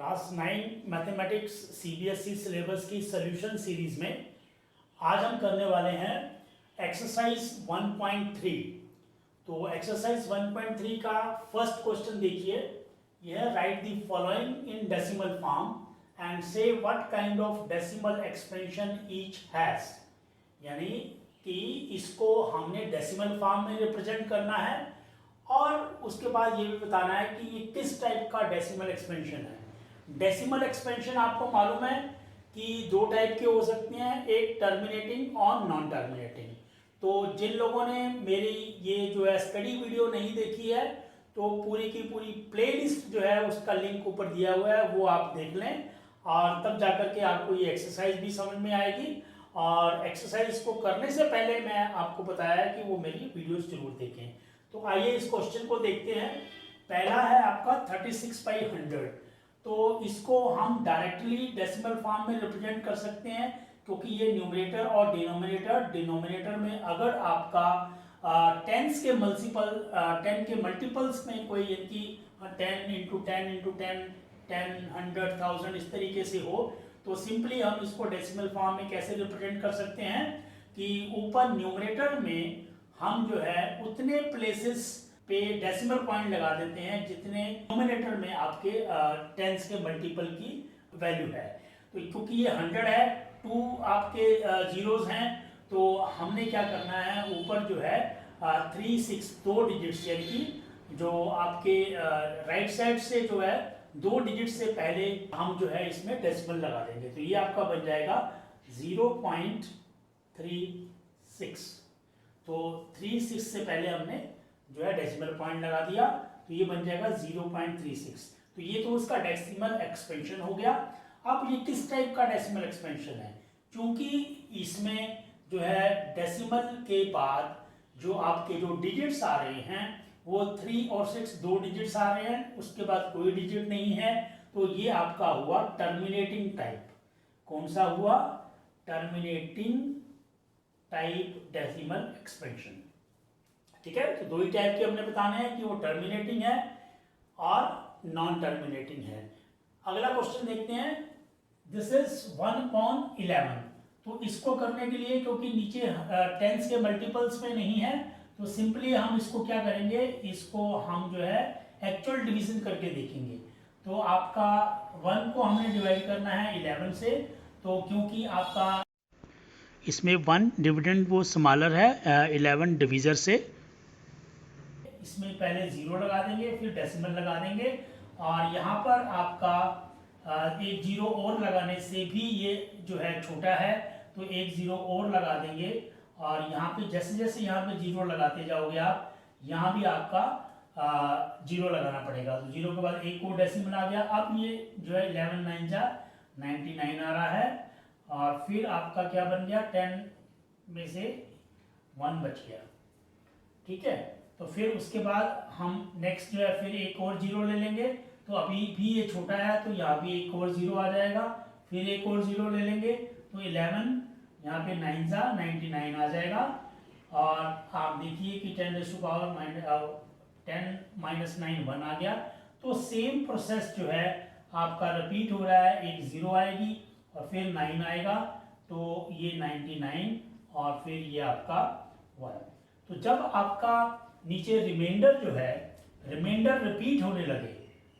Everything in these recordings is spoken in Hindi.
क्लास 9 मैथमेटिक्स सीबीएसई सिलेबस की सॉल्यूशन सीरीज में आज हम करने वाले हैं एक्सरसाइज 1.3। तो एक्सरसाइज 1.3 का फर्स्ट क्वेश्चन देखिए। यह write the following in decimal form and say what kind of decimal expansion each has. यानी कि इसको हमने डेसिमल फॉर्म में रिप्रेजेंट करना है और उसके बाद ये भी बताना है कि ये किस टाइप का डेसिमल एक्सपेंशन है। डेसिमल एक्सपेंशन आपको मालूम है कि दो टाइप के हो सकते हैं, एक टर्मिनेटिंग और नॉन टर्मिनेटिंग। तो जिन लोगों ने मेरी ये जो है स्टडी वीडियो नहीं देखी है तो पूरी की पूरी प्लेलिस्ट जो है उसका लिंक ऊपर दिया हुआ है, वो आप देख लें और तब जाकर के आपको ये एक्सरसाइज भी समझ में आएगी। और एक्सरसाइज को करने से पहले मैं आपको बताया कि वो मेरी वीडियोस जरूर देखें। तो आइए इस क्वेश्चन को देखते हैं। पहला है आपका 36/100। तो इसको हम डायरेक्टली डेसिमल फॉर्म में रिप्रेजेंट कर सकते हैं क्योंकि ये न्यूमरेटर और डिनोमिनेटर में अगर आपका 10 के मल्टीपल्स में कोई इनकी 10 इंटू 10 इंटू 10 10 100 1000 इस तरीके से हो तो सिंपली हम इसको डेसिमल फॉर्म में कैसे रिप्रेजेंट कर सकते हैं कि ऊपर न्यूमरेटर में हम जो है उतने प्लेसेस पे डेसिमल पॉइंट लगा देते हैं जितने डिनोमिनेटर में आपके टेंस के मल्टीपल की वैल्यू है। तो क्योंकि ये 100 है, 2 आपके जीरोस हैं, तो हमने क्या करना है ऊपर जो है 3 6 2 डिजिट्स यानी कि जो आपके राइट साइड से जो है 2 डिजिट से पहले हम जो है इसमें डेसिमल लगा देंगे। तो ये आपका बन जाएगा 0.36। तो 36 से पहले हमने जो है डेसिमल पॉइंट लगा दिया तो ये बन जाएगा 0.36। तो ये तो उसका डेसिमल एक्सपेंशन हो गया। अब ये किस टाइप का डेसिमल एक्सपेंशन है, क्योंकि इसमें जो है डेसिमल के बाद जो आपके जो डिजिट्स आ रहे हैं वो 3 और 6 दो डिजिट्स आ रहे हैं, उसके बाद कोई डिजिट नहीं है, तो ये आपका हुआ टर्मिनेटिंग टाइप। कौन सा हुआ? Terminating type decimal expansion. ठीक है, तो दो ही टाइप के हमने बताने हैं कि वो टर्मिनेटिंग है और नॉन टर्मिनेटिंग है। अगला क्वेश्चन देखते हैं। This is 1/11। तो इसको करने के लिए क्योंकि नीचे टेंस के मल्टीपल्स में नहीं है तो सिंपली हम इसको क्या करेंगे, इसको हम जो है एक्चुअल डिवीजन करके देखेंगे। तो आपका 1 को हमने डिवाइड करना है 11 से, तो क्योंकि आपका इसमें 1 डिविडेंड वो स्मॉलर है 11 डिवीजर से, इसमें पहले 0 लगा देंगे फिर डेसिमल लगा देंगे और यहाँ पर आपका एक 0 और लगाने से भी ये जो है छोटा है तो एक 0 और लगा देंगे और यहाँ पे जैसे जैसे यहाँ पे 0 लगाते जाओगे आप यहाँ भी आपका 0 लगाना पड़ेगा। तो 0 के बाद एक और डेसिमल आ गया। अब ये जो है 11 9 जा 99 आ रहा है और फिर आपका क्या बन गया 10 में से 1 बच गया। ठीक है, तो फिर उसके बाद हम नेक्स्ट जो है फिर एक और 0 ले लेंगे। तो अभी भी ये छोटा है तो यहाँ भी एक और 0 आ जाएगा, फिर एक और 0 ले लेंगे तो 11 यहाँ पे 9 जा 99 आ जाएगा। और आप देखिए कि 10 माइनस 9 1 आ गया। तो सेम प्रोसेस जो है आपका रिपीट हो रहा है, एक 0 आएगी और फिर 9 आएगा तो ये 99 और फिर ये आपका 1। तो जब आपका नीचे रिमाइंडर जो है रिमाइंडर रिपीट होने लगे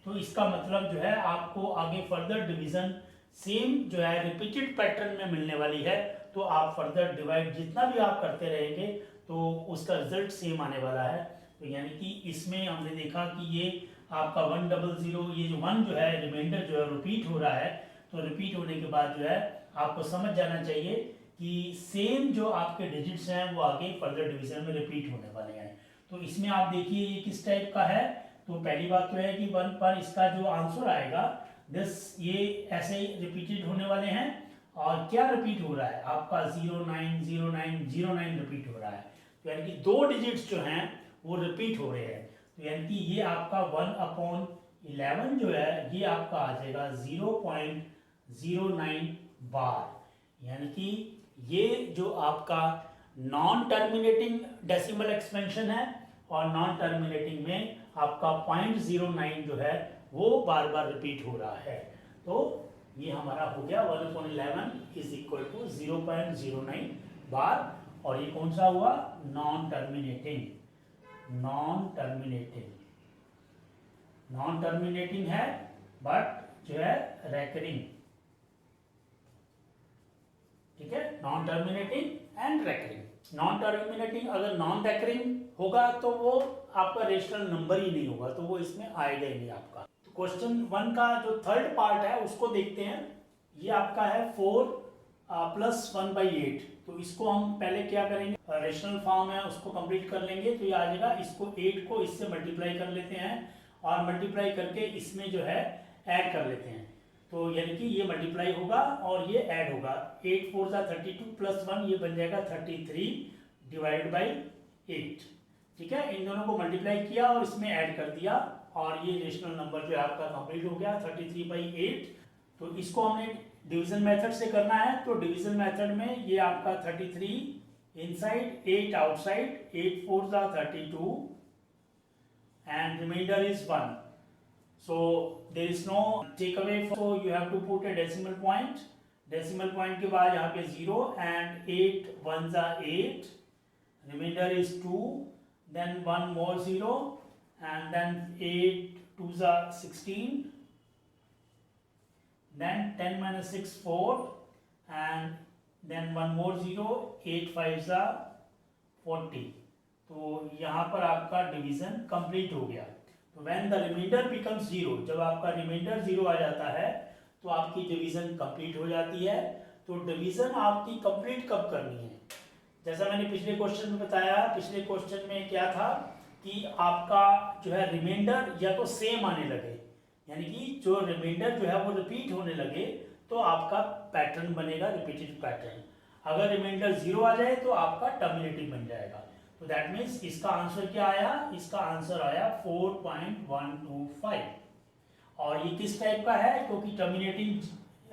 तो इसका मतलब जो है आपको आगे फर्दर डिवीजन सेम जो है रिपीटेड पैटर्न में मिलने वाली है। तो आप फर्दर डिवाइड जितना भी आप करते रहेंगे तो उसका रिजल्ट सेम आने वाला है। तो यानी कि इसमें हमने देखा कि ये आपका 100 ये जो 1 जो है रिमाइंडर जो है रिपीट हो रहा है, तो रिपीट होने के बाद जो है आपको समझ जाना चाहिए कि सेम जो आपके डिजिट्स हैं वो आगे फर्दर डिवीजन में रिपीट होने वाले हैं। तो इसमें आप देखिए ये किस टाइप का है। तो पहली बात तो है कि 1 पर इसका जो आंसर आएगा ये ऐसे ही रिपीटेड होने वाले हैं। और क्या रिपीट हो रहा है आपका 090909 रिपीट हो रहा है, तो यानी कि 2 डिजिट्स जो हैं वो रिपीट हो रहे हैं। तो यानी कि ये आपका 1/11 जो है ये आपका आ जाएगा 0.09 बार। यानी कि ये जो आपका नॉन टर्मिनेटिंग डेसिमल एक्सपेंशन है और नॉन टर्मिनेटिंग में आपका 0.09 जो है वो बार बार रिपीट हो रहा है। तो ये हमारा हो गया 1/11 इज इक्वल टू 0.09 बार। और ये कौन सा हुआ? Non terminating. Non terminating, non terminating है बट जो है रेकरिंग। ठीक है, non terminating and recurring. Non terminating अगर नॉन रेकरिंग होगा तो वो आपका रेशनल नंबर ही नहीं होगा, तो वो इसमें आएगा ही नहीं आपका। तो क्वेश्चन 1 का जो थर्ड पार्ट है उसको देखते हैं। ये आपका है 4 + 1/8। तो इसको हम पहले क्या करेंगे, रेशनल फॉर्म है उसको कंप्लीट कर लेंगे। तो ये आ जाएगा, इसको 8 को इससे मल्टीप्लाई कर लेते हैं और मल्टीप्लाई करके इसमें जो है ऐड कर लेते हैं। तो यानी कि ये मल्टीप्लाई होगा और ये ऐड होगा। 8 4 = 32 + 1 ये बन जाएगा 33 डिवाइडेड बाई 8। ठीक है, इन दोनों को मल्टीप्लाई किया और इसमें ऐड कर दिया और ये रेशनल नंबर जो है आपका कंप्लीट हो गया 33/8। तो इसको हमने डिवीजन मेथड से करना है। तो डिवीजन मेथड में ये आपका 33 inside 8 outside, 8 4 = 32 and remainder is 1. So there is no take away, so you have to put a decimal point. Decimal point के बाद यहाँ पे 0 and 8 1s are 8, remainder is 2, then 1 more 0 and then 8 2s are 16, then 10 - 6 4 and then 1 more 0, 8 5s are 40। तो यहाँ पर आपका डिवीजन कंप्लीट हो गया। तो व्हेन द रिमाइंडर बिकम्स 0, जब आपका रिमाइंडर 0 आ जाता है तो आपकी डिवीजन कंप्लीट हो जाती है। तो डिवीजन आपकी कंप्लीट कब करनी है? जैसा मैंने पिछले क्वेश्चन में बताया, पिछले क्वेश्चन में क्या था कि आपका जो है रिमाइंडर या तो सेम आने लगे, यानी कि जो रिमाइंडर जो है वो रिपीट होने लगे तो आपका पैटर्न बनेगा रिपीटेड पैटर्न। अगर रिमाइंडर 0 आ जाए तो आपका टर्मिनेटिंग बन जाएगा। तो दैट मीन्स इसका आंसर क्या आया? इसका आंसर आया 4.125। और ये किस टाइप का है? क्योंकि टर्मिनेटिंग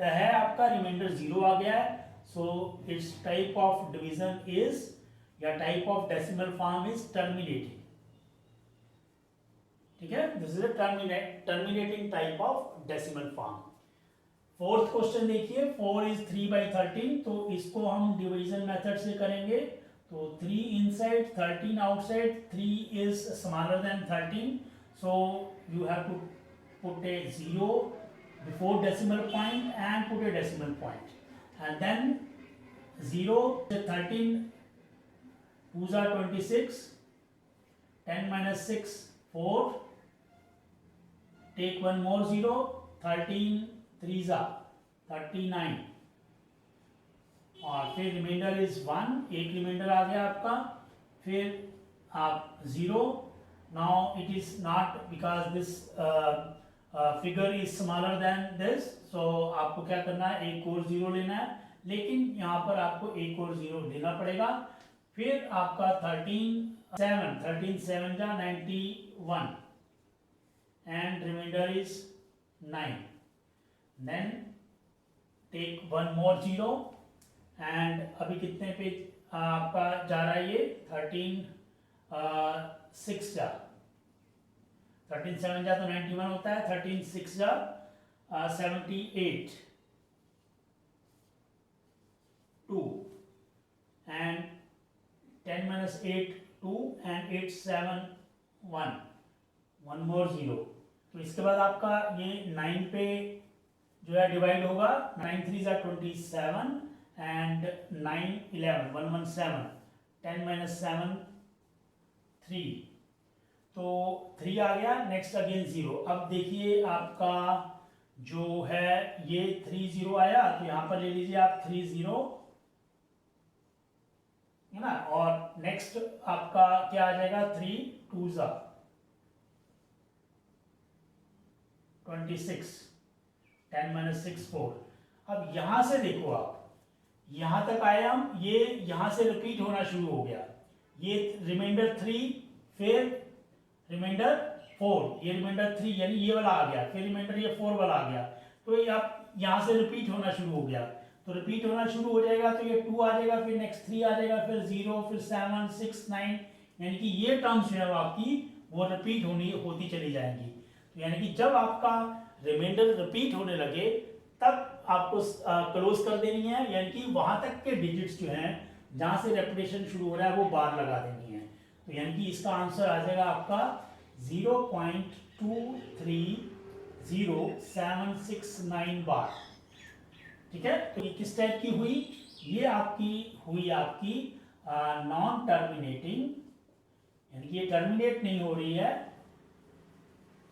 है आपका, रिमाइंडर 0 आ गया है। So it's type of division is, या type of decimal form is terminating. ठीक है, this is a terminating type of decimal form. Fourth question देखिए, 4 is 3/13। तो इसको हम डिवीजन मेथड से करेंगे। तो 3 inside 13 outside, 3 is smaller than 13, so you have to put a 0 before decimal point and put a decimal point, and then 0 13 2s are 26, 10 - 6 4, take one more 0, 13 3s are 39 और फिर रिमाइंडर इज 1, एक रिमाइंडर आ गया आपका। फिर आप 0, now it is not because this figure is smaller than this, so आपको क्या करना है, एक और 0 लेना है, लेकिन यहाँ पर आपको एक और 0 लेना पड़ेगा। फिर आपका 13 7 = 91 and remainder is 9, then take one more 0 and अभी कितने पे आपका जा रहा है ये 13 6 जा, 13 7 जा तो 91 होता है, 13 6 जा 78 2 एंड 10 - 8 2 एंड 8 7 1 मोर 0। तो इसके बाद आपका ये 9 पे जो है डिवाइड होगा, 9 3 = 27 and 9 11 117, 10 - 7 3, तो 3 आ गया। Next again 0। अब देखिए आपका जो है ये 3 0 आया, तो यहाँ पर ले लीजिए आप 3 0 है ना। और नेक्स्ट आपका क्या आ जाएगा, 3 2s are 26, 10 - 6 4। अब यहां से देखो आप, यहां तक आए हम, ये यहां से रिपीट होना शुरू हो गया। ये रिमाइंडर 3, फिर रिमाइंडर 4, ये रिमाइंडर 3 यानी ये वाला आ गया, फिर रिमाइंडर ये 4 वाला आ गया। तो ये आप यहां से रिपीट होना शुरू हो गया। तो रिपीट होना शुरू हो जाएगा तो ये 2 आ जाएगा, फिर नेक्स्ट 3 आ जाएगा, फिर 0, फिर 7 6 9, यानी कि ये टर्म्स जो है आपकी वो रिपीट होती चली जाएंगी। तो यानी कि जब आपका रिमाइंडर रिपीट होने लगे तब आपको क्लोज कर देनी है, यानी कि वहां तक के डिजिट्स जो हैं जहां से रेपिटेशन शुरू हो रहा है वो बार लगा देनी है। तो यानी कि इसका आंसर आ जाएगा आपका 0.230769 बार। ठीक है, तो ये किस टाइप की हुई? ये आपकी हुई आपकी नॉन टर्मिनेटिंग, यानी कि ये टर्मिनेट नहीं हो रही है,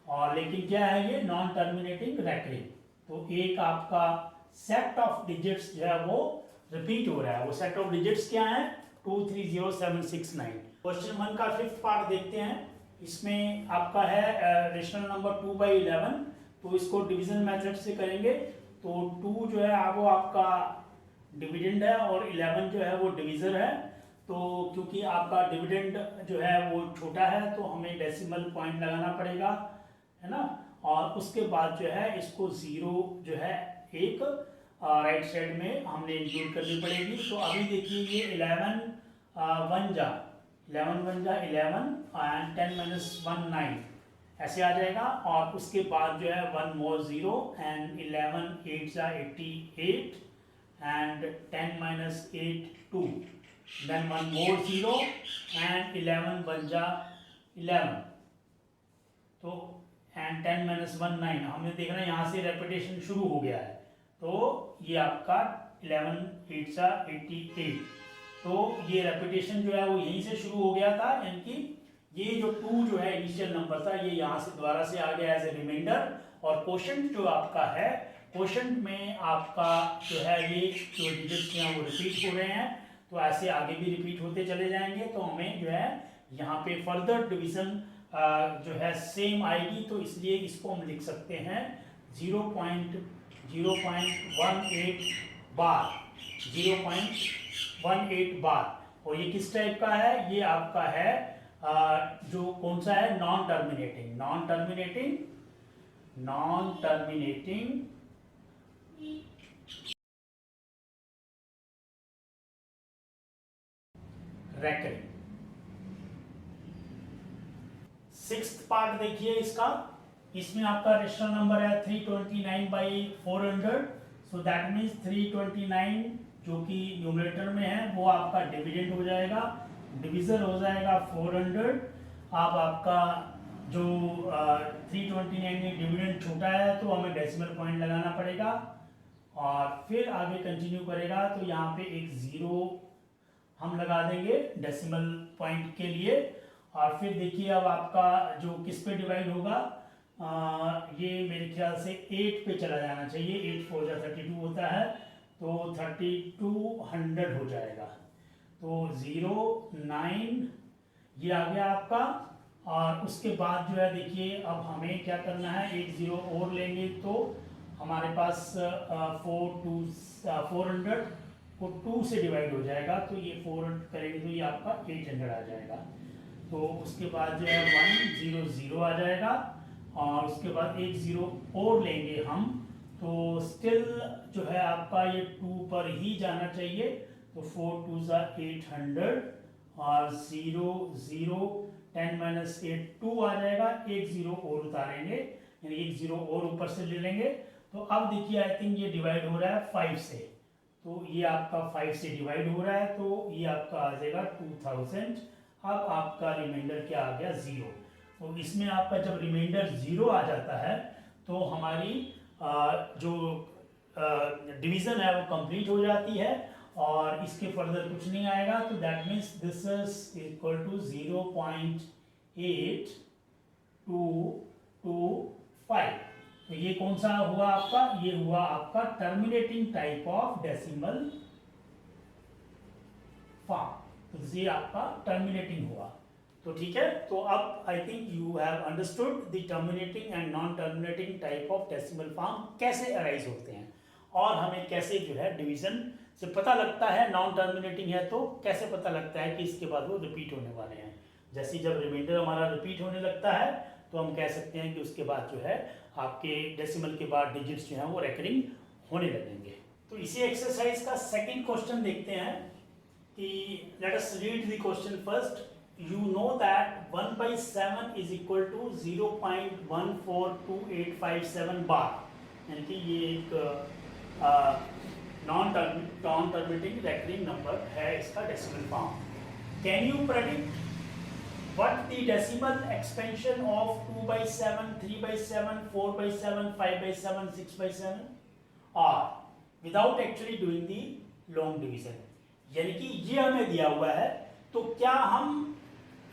और लेकिन क्या है ये नॉन टर्मिनेटिंग रैकरिंग। तो एक आपका सेट ऑफ डिजिट्स जो है वो रिपीट हो रहा है। वो सेट ऑफ डिजिट्स क्या है? 230769। क्वेश्चन 1 का 5th पार्ट देखते हैं। इसमें आपका है रेशनल नंबर 2/11, तो इसको डिवीजन मेथड से करेंगे। तो 2 जो है वो आपका डिविडेंड है और 11 जो है वो डिवीजर है। तो क्योंकि आपका डिविडेंड जो है वो छोटा है तो हमें डेसिमल पॉइंट लगाना पड़ेगा, है ना। और उसके बाद जो है इसको 0 जो है एक राइट साइड में हमने इंक्लूड करनी पड़ेगी। तो अभी देखिए ये 11 1 जा 11 एंड 10 - 1 9 ऐसे आ जाएगा। और उसके बाद जो है 1 more 0 एंड 11 8 जा 88 एंड 10 - 8 2, then 1 more 0 and 11 1 जा 11, तो एंड 10 - 1 9। हमने देखना यहाँ से रेपिटेशन शुरू हो गया है, तो ये आपका 11 8 जा 88, तो ये रेपिटेशन जो है वो यहीं से शुरू हो गया था। यानी कि ये जो 2 जो है इनिशियल नंबर था ये यहाँ से दोबारा से आ गया एज ए रिमाइंडर। और क्वोशंट जो आपका है, क्वोशंट में आपका जो है ये जो डिजिट्स हैं वो रिपीट हो रहे हैं, तो ऐसे आगे भी रिपीट होते चले जाएंगे। तो हमें जो है यहाँ पे फर्दर डिवीजन जो है सेम आएगी, तो इसलिए इसको हम लिख सकते हैं 0.18 बार, 0.18 बार। और ये किस टाइप का है? ये आपका है जो कौन सा है? Non terminating, non terminating, non terminating recurring. 6th part देखिए इसका। इसमें आपका रेशनल नंबर है 329/400, सो दैट मीन्स 329 जो कि न्यूमरेटर में है वो आपका डिविडेंड हो जाएगा, डिविजन हो जाएगा 400। अब आपका जो 329 में डिविडेंड छोटा है तो हमें डेसिमल पॉइंट लगाना पड़ेगा, और फिर आगे कंटिन्यू करेगा तो यहाँ पे एक 0 हम लगा देंगे डेसिमल पॉइंट के लिए। और फिर देखिए अब आपका जो किस पे डिवाइड होगा, ये मेरे ख्याल से 8 पे चला जाना चाहिए। 8 4 जा 32 होता है, तो 3200 हो जाएगा। तो 0 9 ये आ गया आपका। और उसके बाद जो है देखिए अब हमें क्या करना है, एक 0 और लेंगे तो हमारे पास 400 को 2 से डिवाइड हो जाएगा, तो ये 400 करेंगे तो ये आपका 800 आ जाएगा। तो उसके बाद जो है 1 0 0 आ जाएगा, और उसके बाद एक 0 और लेंगे हम, तो स्टिल जो है आपका ये 2 पर ही जाना चाहिए। तो 4 2 जा 800 और 0 0 10 - 8 2 आ जाएगा। एक 0 और उतारेंगे, यानी एक 0 और ऊपर से ले लेंगे। तो अब देखिए आई थिंक ये डिवाइड हो रहा है 5 से, तो ये आपका 5 से डिवाइड हो रहा है, तो ये आपका आ जाएगा 2000। अब आपका रिमाइंडर क्या आ गया? 0। तो इसमें आपका जब रिमाइंडर 0 आ जाता है तो हमारी जो डिवीज़न है वो कंप्लीट हो जाती है, और इसके फर्दर कुछ नहीं आएगा। तो that means this is equal to 0.8225। तो ये कौन सा हुआ आपका? ये हुआ आपका terminating type of decimal form. तो ये आपका टर्मिनेटिंग हुआ। तो ठीक है, तो अब I think you have understood the terminating and non terminating type of decimal form कैसे अराइज होते हैं, और हमें कैसे जो है डिवीजन से पता लगता है। नॉन टर्मिनेटिंग है तो कैसे पता लगता है कि इसके बाद वो रिपीट होने वाले हैं। जैसे जब रिमाइंडर हमारा रिपीट होने लगता है तो हम कह सकते हैं कि उसके बाद जो है आपके डेसिमल के बाद डिजिट्स जो हैं वो रेकरिंग होने लगेंगे। तो इसी एक्सरसाइज का सेकंड क्वेश्चन देखते हैं कि let us read the question first. you know that 1/7 is equal to 0.142857 बार, यानी कि ये एक नॉन टर्मिनेटिंग रेकरिंग नंबर है, इसका decimal form. Can you predict what the decimal expansion of 2/7, 3/7, 4/7, 5/7, 6/7 are without actually doing the long division? यानी कि ये हमें दिया हुआ है, तो क्या हम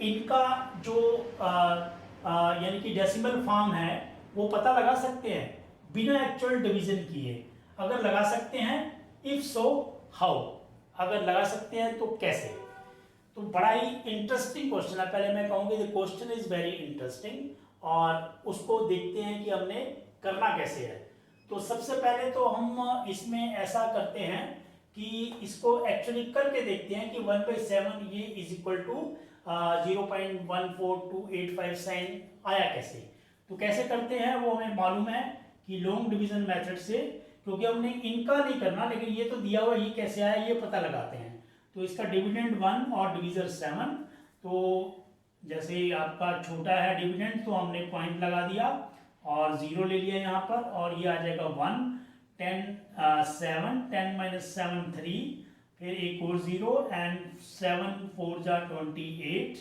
इनका जो यानी कि डेसिमल फॉर्म है वो पता लगा सकते हैं बिना एक्चुअल डिवीजन किए? अगर लगा सकते हैं, इफ सो हाउ? अगर लगा सकते हैं तो कैसे? तो बड़ा ही इंटरेस्टिंग क्वेश्चन है. पहले मैं कहूँगी the question is very interesting, और उसको देखते हैं कि हमने करना कैसे है. तो सबसे पहले तो हम इसमें ऐसा करते हैं कि इसको एक्चुअली करके देखते हैं कि 1/7 ये इज इक्वल टू 0.14285 आया कैसे. तो कैसे करते हैं वो हमें मालूम है कि लॉन्ग डिवीजन मेथड से, क्योंकि हमने इनका नहीं करना, लेकिन ये तो दिया हुआ, ये कैसे आया ये पता लगाते हैं. तो इसका डिविडेंड 1 और डिवीजर 7. तो जैसे आपका छोटा है डिविडेंड, तो हमने पॉइंट लगा दिया और 0 ले लिया यहाँ पर, और ये आ जाएगा 1, 10 7, 10 - 7 3, फिर एक और 0, एंड 7 4 जा 28,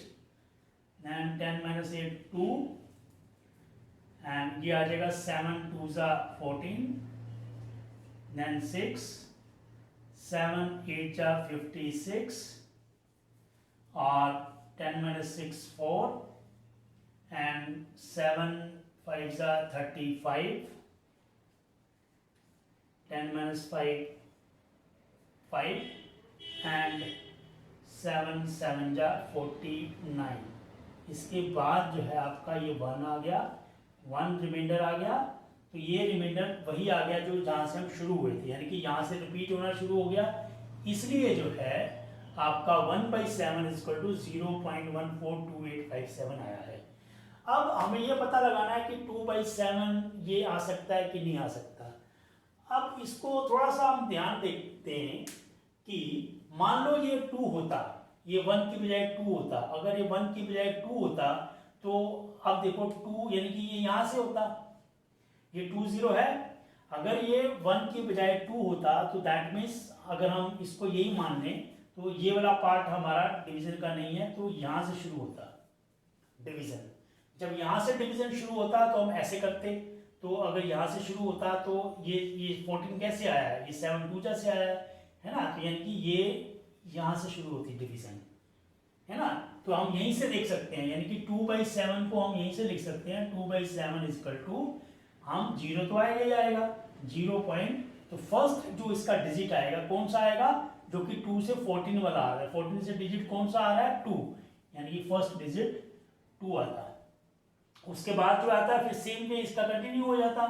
एंड 10 - 8 2, एंड ये आ जाएगा 7 2 जा 14, देन 6, 7 8 जा 56, और 10 - 6 4, and 7 5 जा 35, 10 - 5 5, and 7 7 जा 49. इसके बाद जो है आपका ये 1 आ गया, 1 रिमाइंडर आ गया. तो ये रिमाइंडर वही आ गया जो जहाँ से हम शुरू हुए थे, यानी कि यहाँ से रिपीट होना शुरू हो गया. इसलिए जो है आपका 1/7 = 0.142857 आया है. अब हमें ये पता लगाना है कि 2/7 ये आ सकता है कि नहीं आ सकता. अब इसको थोड़ा सा हम ध्यान देखते हैं कि मान लो ये 2 होता, ये 1 की बजाय 2 होता. अगर ये 1 की बजाय 2 होता, तो अब देखो 2 यानी कि ये यहाँ से होता, ये 2 0 है. अगर ये 1 की बजाय 2 होता, तो दैट मीन्स अगर हम इसको यही मान लें, तो ये वाला पार्ट हमारा डिवीजन का नहीं है, तो यहाँ से शुरू होता डिवीजन. जब यहाँ से डिवीजन शुरू होता तो हम ऐसे करते. तो अगर यहाँ से शुरू होता तो ये 14 कैसे आया है, ये 7 2 जा से आया है ना. तो यानी कि ये यहाँ से शुरू होती डिवीजन, है ना. तो हम यहीं से देख सकते हैं, यानी कि 2/7 को हम यहीं से लिख सकते हैं. 2/7 = हम 0 तो आएगा ही आएगा, 0 पॉइंट. तो फर्स्ट जो इसका डिजिट आएगा कौन सा आएगा, जो कि 2 से 14 वाला आ रहा है. 14 से डिजिट कौन सा आ रहा है, 2, यानी कि फर्स्ट डिजिट 2 आता है. उसके बाद जो आता है फिर सेम वे इसका कंटिन्यू हो जाता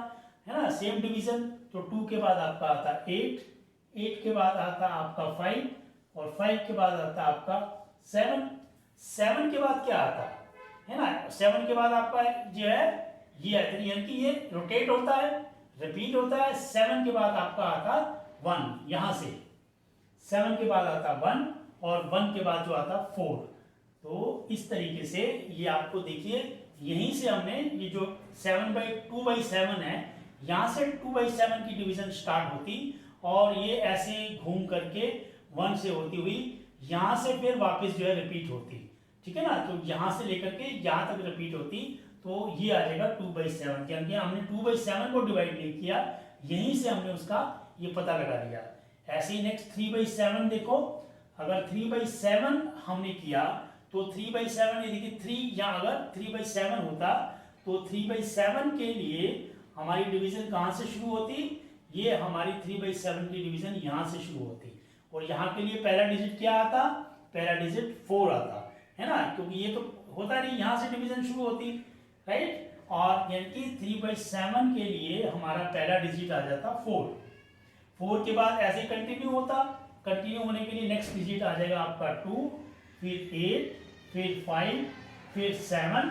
है ना, सेम डिवीजन. तो 2 के बाद आपका आता 8, 8 के बाद आता आपका 5, और 5 के बाद आता आपका 7, 7 के बाद क्या आता है ना, 7 के बाद आपका जो है ये आता है, यानी कि ये रोटेट होता है, रिपीट होता है. 7 के बाद आपका आता 1, यहाँ से 7 के बाद आता 1, और 1 के बाद जो आता 4. तो इस तरीके से ये आपको देखिए, यहीं से हमने ये जो 2/7 है, यहाँ से 2/7 की डिवीजन स्टार्ट होती, और ये ऐसे घूम करके 1 से होती हुई यहाँ से फिर वापस जो है रिपीट होती. ठीक है ना. तो यहाँ से लेकर के यहाँ तक रिपीट होती. तो ये आ जाएगा 2/7, क्योंकि हमने 2/7 को डिवाइड नहीं किया, यहीं से हमने उसका ये पता लगा दिया. ऐसे ही नेक्स्ट 3/7 देखो. अगर 3/7 हमने किया, तो 3/7 ये देखिए 3, यहाँ अगर 3/7 होता, तो 3/7 के लिए हमारी डिवीजन कहाँ से शुरू होती, ये हमारी 3/7 की डिवीजन यहाँ से शुरू होती. और यहाँ के लिए पहला डिजिट क्या आता, पहला डिजिट 4 आता है ना, क्योंकि ये तो होता नहीं, यहाँ से डिवीजन शुरू होती, राइट. और यानी कि 3/7 के लिए हमारा पहला डिजिट आ जाता 4. 4 के बाद ऐसे कंटिन्यू होता. कंटिन्यू होने के लिए नेक्स्ट डिजिट आ जाएगा आपका 2, फिर 8, फिर 5, फिर 7,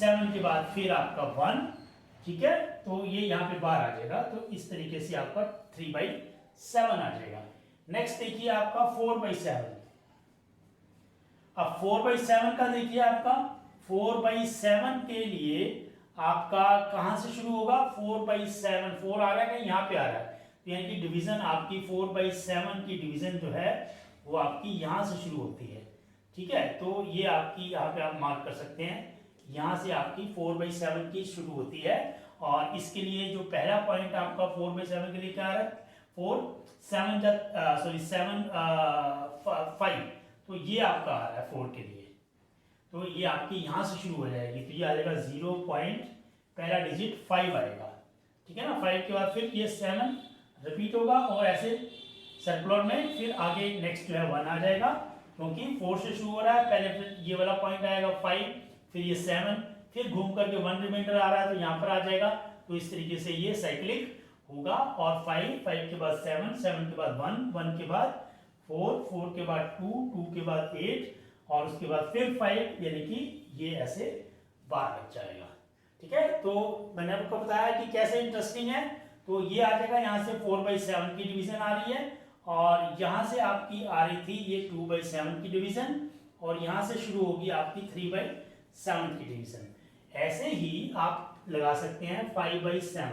7 के बाद फिर आपका 1. ठीक है. तो ये यहाँ पे बार आ जाएगा. तो इस तरीके से आपका 3/7 आ जाएगा. नेक्स्ट देखिए आपका 4/7. अब 4/7 का देखिए, आपका 4/7 के लिए आपका कहाँ से शुरू होगा, 4/7, 4 आ रहा है कि यहाँ पे आ रहा है, तो यानी कि डिवीजन आपकी 4/7 की डिवीजन जो है वो आपकी यहाँ से शुरू होती है। ठीक है, तो ये आपकी यहाँ पे आप मार्क कर सकते हैं, यहाँ से आपकी 4/7 की शुरू होती है। और इसके लिए जो पहला पॉइंट आपका 4/7 के लिए क्या आ रहा है, 7 5, तो ये आपका आ रहा है 4 के लिए, तो ये आपकी यहाँ से शुरू हो जाएगी, तो ये आ जाएगा 0 पॉइंट, पहला डिजिट 5 आएगा। ठीक है ना, 5 के बाद फिर ये 7 रिपीट होगा और ऐसे सर्कुलर में फिर आगे नेक्स्ट जो है 1 आ जाएगा, क्योंकि 4 से शुरू हो रहा है, पहले फिर ये वाला पॉइंट आएगा 5, फिर ये 7, फिर घूम करके 1 रिमाइंडर आ रहा है तो यहाँ पर आ जाएगा। तो इस तरीके से ये साइक्लिक होगा। और 5 के बाद 7 के बाद 1 के बाद 4 के बाद 2 के बाद 8 और उसके बाद फिर 5, यानी कि ये ऐसे बार लग जाएगा। ठीक है, तो मैंने आपको बताया कि कैसे इंटरेस्टिंग है। तो ये आ जाएगा, यहाँ से 4/7 की डिवीजन आ रही है और यहाँ से आपकी आ रही थी ये 2/7 की डिवीजन और यहाँ से शुरू होगी आपकी 3/7 की डिवीजन। ऐसे ही आप लगा सकते हैं 5/7।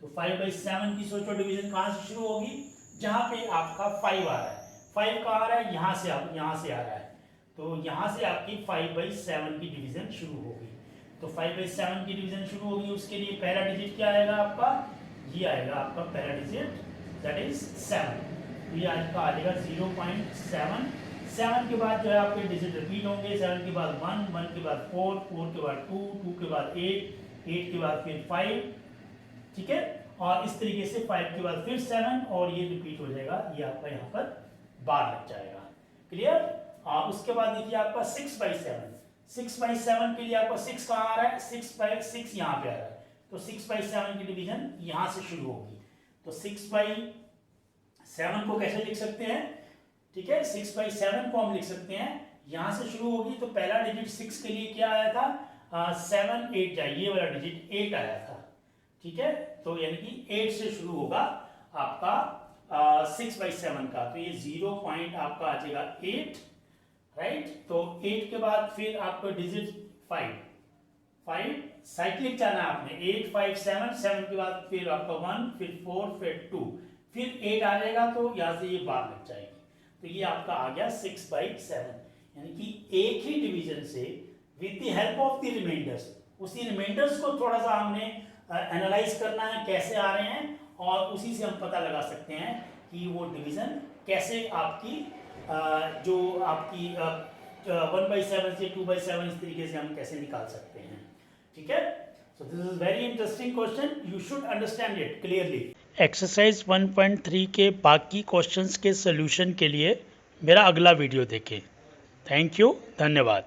तो 5/7 की सोचो डिवीजन कहाँ से शुरू होगी, जहाँ पे आपका 5 आ रहा है। 5 कहाँ आ रहा है, यहाँ से आ रहा है, तो यहाँ से आपकी 5/7 की डिवीजन शुरू होगी। तो 5/7 की डिवीजन शुरू होगी, उसके लिए पहला डिजिट क्या आएगा आपका, ये आएगा आपका पहला डिजिट, दैट इज 7। तो ये आपका आ जाएगा 0.7। 7 के बाद जो है आपके डिजिट रिपीट होंगे, 7 के बाद 1 के बाद 4 के बाद 2 के बाद 8 के बाद फिर 5। ठीक है, और इस तरीके से 5 के बाद फिर 7 और ये रिपीट हो जाएगा, ये आपका यहाँ पर बार लग जाएगा। क्लियर। उसके बाद देखिए आपका 6/7। 6/7 के लिए आपका 6 कहाँ आ रहा है, 6/6 यहाँ पे आ रहा है, तो 6/7 की डिवीजन यहाँ से शुरू होगी। तो 6/7 को कैसे लिख सकते हैं, ठीक है, 6/7 को हम लिख सकते हैं, यहाँ से शुरू होगी तो पहला डिजिट 6 के लिए क्या आया था, 7 8 जाए, ये वाला डिजिट 8 आया था। ठीक है, तो यानी कि 8 से शुरू होगा आपका 6/7 का, तो ये 0 पॉइंट आपका आ जाएगा 8, राइट। तो 8 के बाद फिर आपका डिजिट 5 साइक्लिक जाना है आपने, 8 5 7 के बाद फिर आपका 1 फिर 4 फिर 2 फिर 8 आ जाएगा, तो यहाँ से ये बार लग जाएगी। तो ये आपका आ गया 6/7, यानी कि एक ही डिवीजन से with the help of the remainders, उसी रिमाइंडर्स को थोड़ा सा हमने एनालाइज करना है कैसे आ रहे हैं, और उसी से हम पता लगा सकते हैं कि वो डिवीजन कैसे आपकी जो आपकी 1/7 से 2/7 इस तरीके से हम कैसे निकाल सकते हैं। ठीक है, so this is very interesting question, you should understand it clearly. Exercise 1.3 के बाकी क्वेश्चंस के सॉल्यूशन के लिए मेरा अगला वीडियो देखें। थैंक यू, धन्यवाद।